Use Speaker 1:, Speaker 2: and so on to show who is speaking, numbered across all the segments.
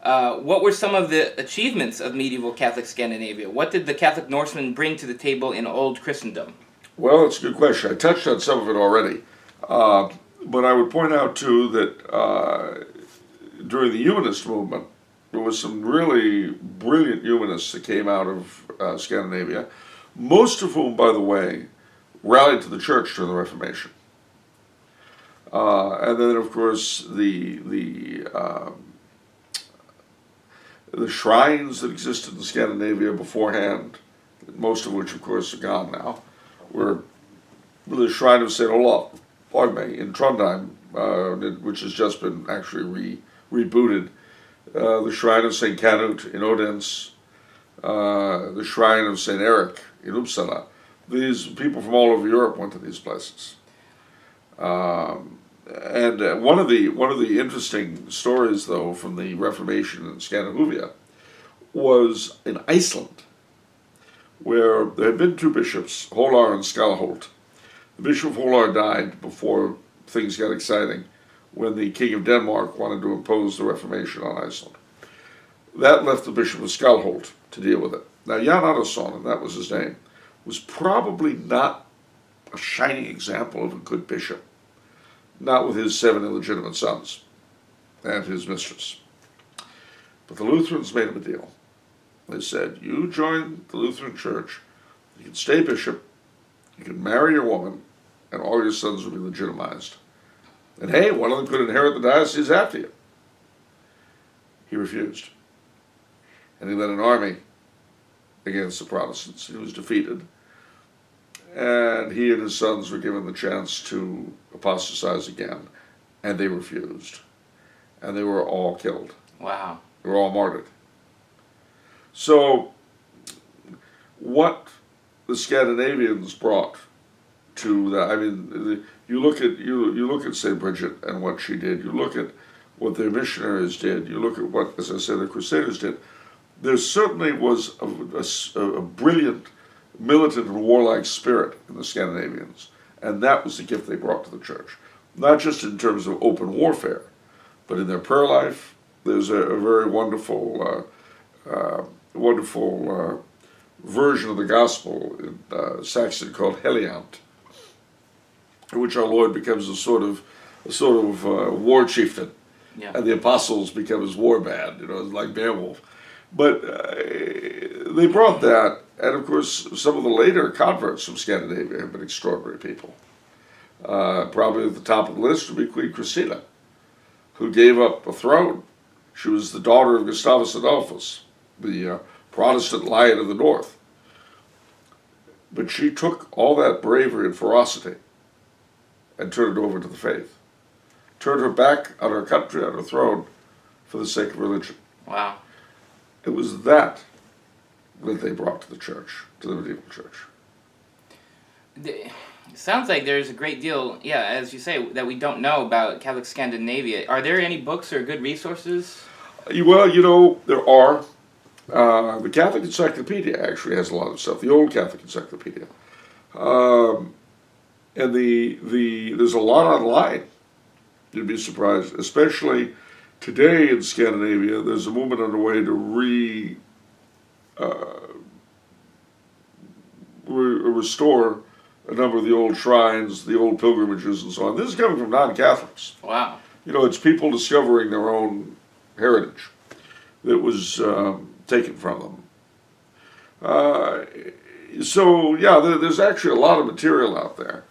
Speaker 1: What were some of the achievements of medieval Catholic Scandinavia? What did the Catholic Norsemen bring to the table in Old Christendom?
Speaker 2: Well, it's a good question. I touched on some of it already. But I would point out, too, that during the humanist movement, there was some really brilliant humanists that came out of Scandinavia, most of whom, by the way, rallied to the church during the Reformation. And then, of course, the shrines that existed in Scandinavia beforehand, most of which, of course, are gone now, were the shrine of St. Olaf, in Trondheim, which has just been actually rebooted, the shrine of St. Canute in Odense, the shrine of St. Eric in Uppsala. These people from all over Europe went to these places. And one of the interesting stories, though, from the Reformation in Scandinavia was in Iceland, where there had been two bishops, Holar and Skalaholt. The Bishop of Holar died before things got exciting, when the King of Denmark wanted to impose the Reformation on Iceland. That left the Bishop of Skalaholt to deal with it. Now, Jan Andersson, and that was his name, was probably not a shining example of a good bishop, not with his 7 illegitimate sons and his mistress. But the Lutherans made him a deal. They said, you join the Lutheran Church, you can stay bishop, you can marry your woman, and all your sons will be legitimized. And hey, one of them could inherit the diocese after you. He refused. And he led an army against the Protestants. He was defeated. And he and his sons were given the chance to apostatize again. And they refused. And they were all killed.
Speaker 1: Wow.
Speaker 2: They were all martyred. So, what the Scandinavians brought to that, I mean, you look at St. Bridget and what she did, you look at what their missionaries did, you look at what, as I said, the Crusaders did, there certainly was a brilliant militant and warlike spirit in the Scandinavians, and that was the gift they brought to the church. Not just in terms of open warfare, but in their prayer life. There's a very wonderful version of the gospel in Saxon called Heliant, in which our Lord becomes a sort of war chieftain,
Speaker 1: Yeah.
Speaker 2: and the apostles become his war band, like Beowulf. But they brought that, and of course, some of the later converts from Scandinavia have been extraordinary people. Probably at the top of the list would be Queen Christina, who gave up a throne. She was the daughter of Gustavus Adolphus, the Protestant Lion of the North. But she took all that bravery and ferocity and turned it over to the faith. Turned her back on her country, on her throne, for the sake of religion.
Speaker 1: Wow.
Speaker 2: It was that they brought to the church, to the medieval church.
Speaker 1: It sounds like there's a great deal, as you say, that we don't know about Catholic Scandinavia. Are there any books or good resources?
Speaker 2: Well, there are. The Catholic Encyclopedia actually has a lot of stuff, the Old Catholic Encyclopedia. And there's a lot online. You'd be surprised, especially today in Scandinavia. There's a movement underway to restore a number of the old shrines, the old pilgrimages, and so on. This is coming from non-Catholics.
Speaker 1: Wow.
Speaker 2: It's people discovering their own heritage that was taken from them. There's actually a lot of material out there.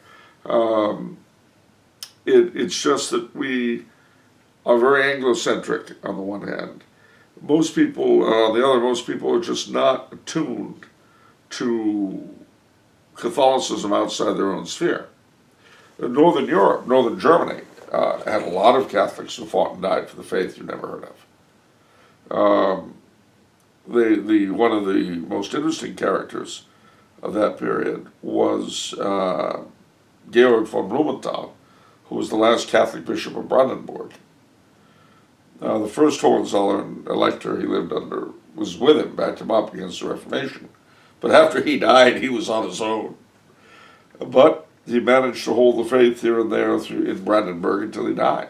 Speaker 2: It's just that we are very Anglo-centric on the one hand. Most people, on the other, most people are just not attuned to Catholicism outside their own sphere. In Northern Europe, Northern Germany, had a lot of Catholics who fought and died for the faith you never heard of. One of the most interesting characters of that period was Georg von Blumenthal, who was the last Catholic bishop of Brandenburg. The first Hohenzollern elector he lived under was with him, backed him up against the Reformation. But after he died, he was on his own. But he managed to hold the faith here and there in Brandenburg until he died.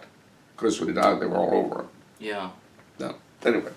Speaker 2: Of course, when he died, they were all over him.
Speaker 1: Yeah.
Speaker 2: Yeah. Anyway,